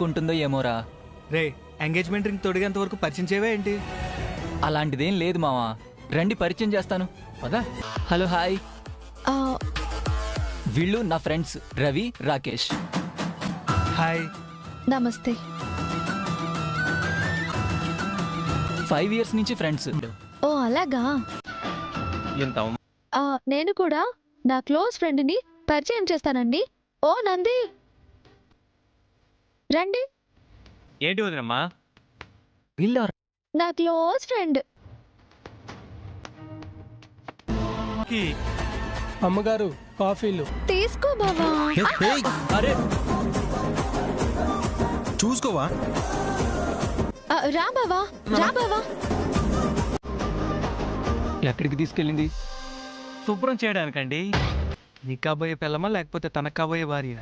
చేసుకుంటుందో ఏమోరా. రే engagement ring తొడిగేంత వరకు పరిచయం చేయవే ఏంటి? అలాంటిదేం లేదు మావా. రండి పరిచయం చేస్తాను పదా. హలో హాయ్, వీళ్ళు నా ఫ్రెండ్స్ రవి రాకేష్. హాయ్. నమస్తే. 5 years నుంచి ఫ్రెండ్స్. ఓ అలాగా. నేను కూడా నా క్లోజ్ ఫ్రెండ్ని పరిచయం చేస్తానండి. ఓ నంది రండి. ఏంటి వదినమ్మా? వీళ్ళ నా క్లోజ్ ఫ్రెండ్. అమ్మగారు కాఫీలు తీసుకో బావా. అరే చూసుకోవా. రా బావా, రా బావా. ఎక్కడికి తీసుకెళ్ళింది? శుభ్రం చేయడానికండి. నీ కాబోయే పిల్లమా లేకపోతే తనకు కాబోయే భార్య?